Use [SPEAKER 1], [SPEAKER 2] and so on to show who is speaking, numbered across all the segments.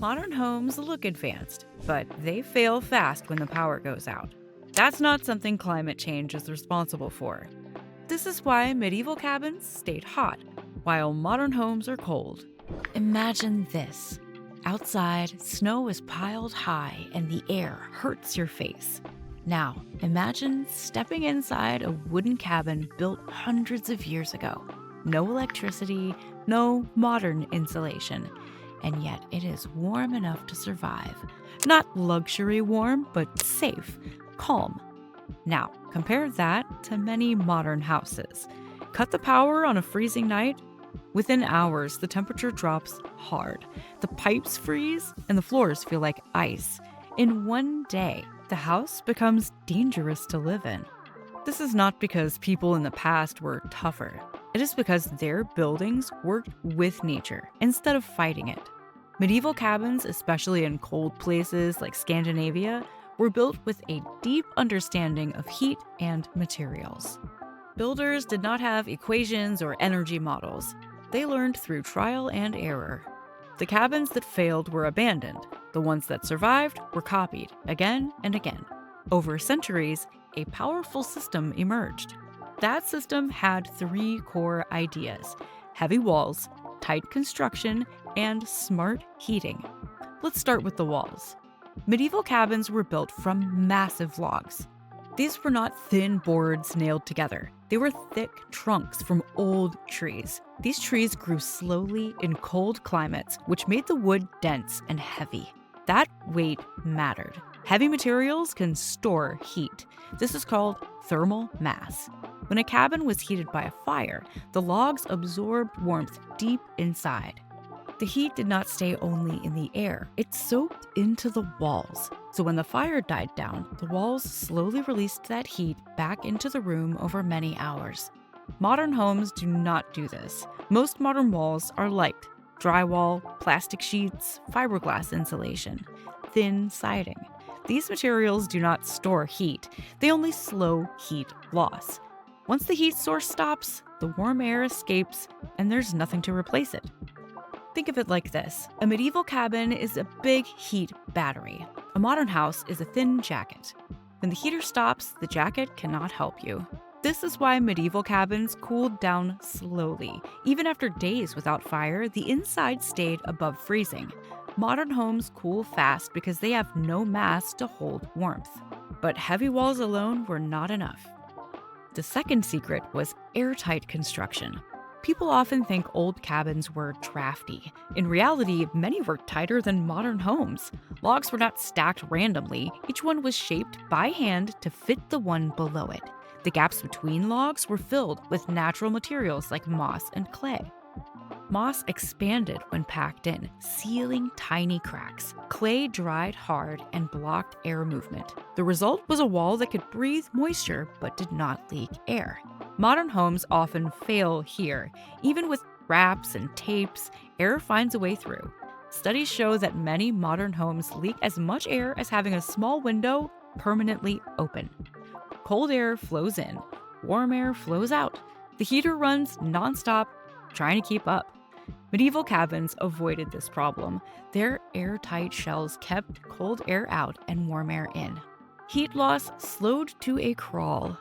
[SPEAKER 1] Modern homes look advanced, but they fail fast when the power goes out. That's not something climate change is responsible for. This is why medieval cabins stayed hot, while modern homes are cold. Imagine this. Outside, snow is piled high and the air hurts your face. Now, imagine stepping inside a wooden cabin built hundreds of years ago. No electricity, no modern insulation, and yet it is warm enough to survive. Not luxury warm, but safe, calm. Now, compare that to many modern houses. Cut the power on a freezing night. Within hours, the temperature drops hard. The pipes freeze and the floors feel like ice. In one day, the house becomes dangerous to live in. This is not because people in the past were tougher. It is because their buildings worked with nature instead of fighting it. Medieval cabins, especially in cold places like Scandinavia, were built with a deep understanding of heat and materials. Builders did not have equations or energy models. They learned through trial and error. The cabins that failed were abandoned. The ones that survived were copied again and again. Over centuries, a powerful system emerged. That system had three core ideas: heavy walls, tight construction, and smart heating. Let's start with the walls. Medieval cabins were built from massive logs. These were not thin boards nailed together. They were thick trunks from old trees. These trees grew slowly in cold climates, which made the wood dense and heavy. That weight mattered. Heavy materials can store heat. This is called thermal mass. When a cabin was heated by a fire, the logs absorbed warmth deep inside. The heat did not stay only in the air, it soaked into the walls. So when the fire died down, the walls slowly released that heat back into the room over many hours. Modern homes do not do this. Most modern walls are light: drywall, plastic sheets, fiberglass insulation, thin siding. These materials do not store heat, they only slow heat loss. Once the heat source stops, the warm air escapes, and there's nothing to replace it. Think of it like this. A medieval cabin is a big heat battery. A modern house is a thin jacket. When the heater stops, the jacket cannot help you. This is why medieval cabins cooled down slowly. Even after days without fire, the inside stayed above freezing. Modern homes cool fast because they have no mass to hold warmth. But heavy walls alone were not enough. The second secret was airtight construction. People often think old cabins were drafty. In reality, many were tighter than modern homes. Logs were not stacked randomly. Each one was shaped by hand to fit the one below it. The gaps between logs were filled with natural materials like moss and clay. Moss expanded when packed in, sealing tiny cracks. Clay dried hard and blocked air movement. The result was a wall that could breathe moisture but did not leak air. Modern homes often fail here. Even with wraps and tapes, air finds a way through. Studies show that many modern homes leak as much air as having a small window permanently open. Cold air flows in, warm air flows out. The heater runs nonstop, trying to keep up. Medieval cabins avoided this problem. Their airtight shells kept cold air out and warm air in. Heat loss slowed to a crawl.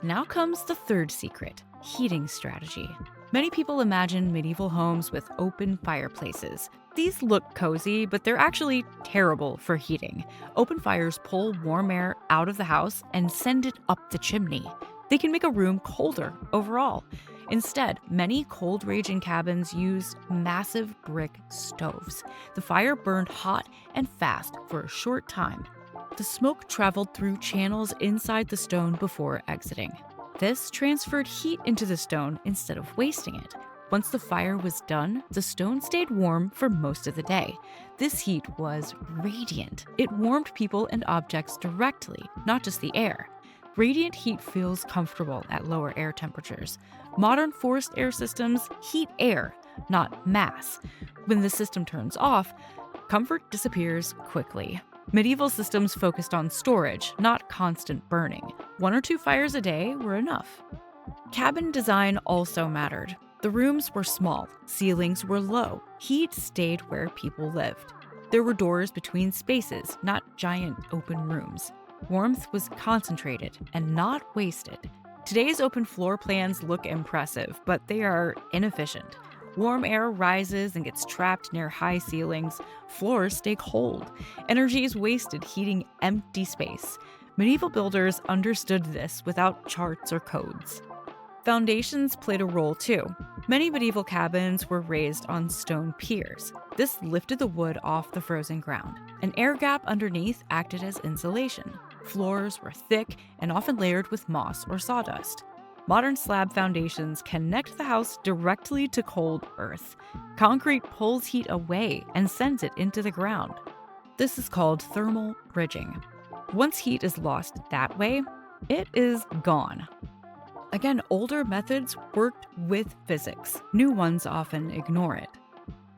[SPEAKER 1] Now comes the third secret: heating strategy. Many people imagine medieval homes with open fireplaces. These look cozy, but they're actually terrible for heating. Open fires pull warm air out of the house and send it up the chimney. They can make a room colder overall. Instead, many cold raging cabins used massive brick stoves. The fire burned hot and fast for a short time. The smoke traveled through channels inside the stone before exiting. This transferred heat into the stone instead of wasting it. Once the fire was done, the stone stayed warm for most of the day. This heat was radiant. It warmed people and objects directly, not just the air. Radiant heat feels comfortable at lower air temperatures. Modern forced air systems heat air, not mass. When the system turns off, comfort disappears quickly. Medieval systems focused on storage, not constant burning. 1 or 2 fires a day were enough. Cabin design also mattered. The rooms were small, ceilings were low, heat stayed where people lived. There were doors between spaces, not giant open rooms. Warmth was concentrated and not wasted. Today's open floor plans look impressive, but they are inefficient. Warm air rises and gets trapped near high ceilings. Floors stay cold. Energy is wasted heating empty space. Medieval builders understood this without charts or codes. Foundations played a role too. Many medieval cabins were raised on stone piers. This lifted the wood off the frozen ground. An air gap underneath acted as insulation. Floors were thick and often layered with moss or sawdust. Modern slab foundations connect the house directly to cold earth. Concrete pulls heat away and sends it into the ground. This is called thermal bridging. Once heat is lost that way, it is gone. Again, older methods worked with physics. New ones often ignore it.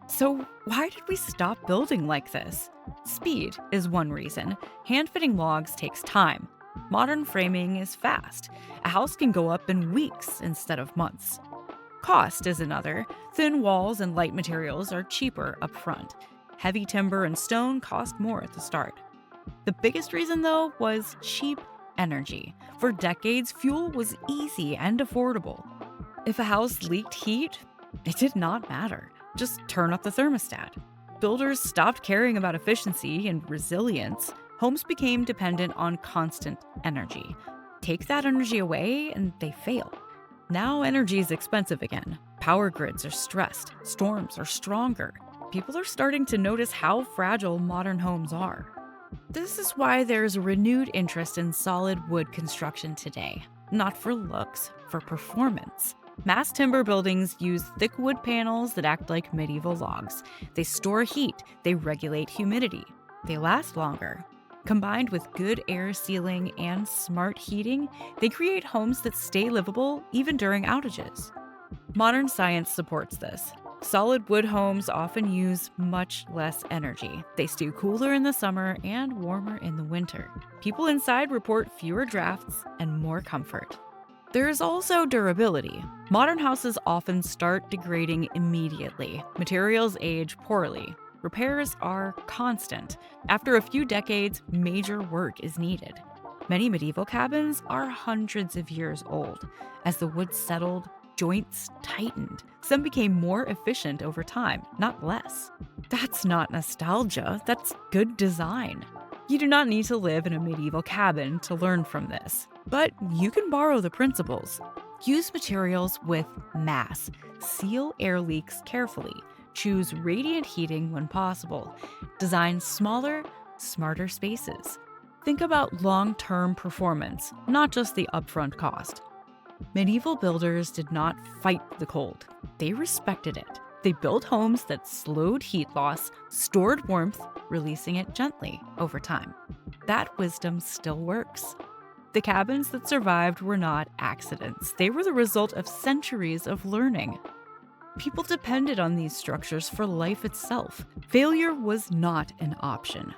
[SPEAKER 1] So why did we stop building like this? Speed is one reason. Hand-fitting logs takes time. Modern framing is fast. A house can go up in weeks instead of months. Cost is another. Thin walls and light materials are cheaper up front. Heavy timber and stone cost more at the start. The biggest reason, though, was cheap energy. For decades, fuel was easy and affordable. If a house leaked heat, it did not matter. Just turn up the thermostat. Builders stopped caring about efficiency and resilience. Homes became dependent on constant energy. Take that energy away and they fail. Now energy is expensive again. Power grids are stressed. Storms are stronger. People are starting to notice how fragile modern homes are. This is why there's a renewed interest in solid wood construction today. Not for looks, for performance. Mass timber buildings use thick wood panels that act like medieval logs. They store heat, they regulate humidity, they last longer. Combined with good air sealing and smart heating, they create homes that stay livable even during outages. Modern science supports this. Solid wood homes often use much less energy. They stay cooler in the summer and warmer in the winter. People inside report fewer drafts and more comfort. There is also durability. Modern houses often start degrading immediately. Materials age poorly. Repairs are constant. After a few decades, major work is needed. Many medieval cabins are hundreds of years old. As the wood settled, joints tightened. Some became more efficient over time, not less. That's not nostalgia, that's good design. You do not need to live in a medieval cabin to learn from this, but you can borrow the principles. Use materials with mass. Seal air leaks carefully. Choose radiant heating when possible. Design smaller, smarter spaces. Think about long-term performance, not just the upfront cost. Medieval builders did not fight the cold. They respected it. They built homes that slowed heat loss, stored warmth, releasing it gently over time. That wisdom still works. The cabins that survived were not accidents. They were the result of centuries of learning. People depended on these structures for life itself. Failure was not an option.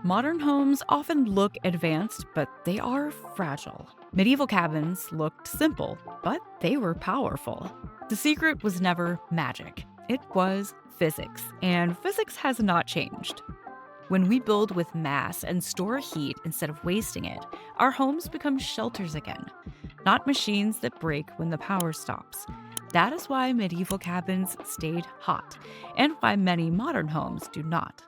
[SPEAKER 1] Modern homes often look advanced, but they are fragile. Medieval cabins looked simple, but they were powerful. The secret was never magic. It was physics, and physics has not changed. When we build with mass and store heat instead of wasting it, our homes become shelters again, not machines that break when the power stops. That is why medieval cabins stayed hot, and why many modern homes do not.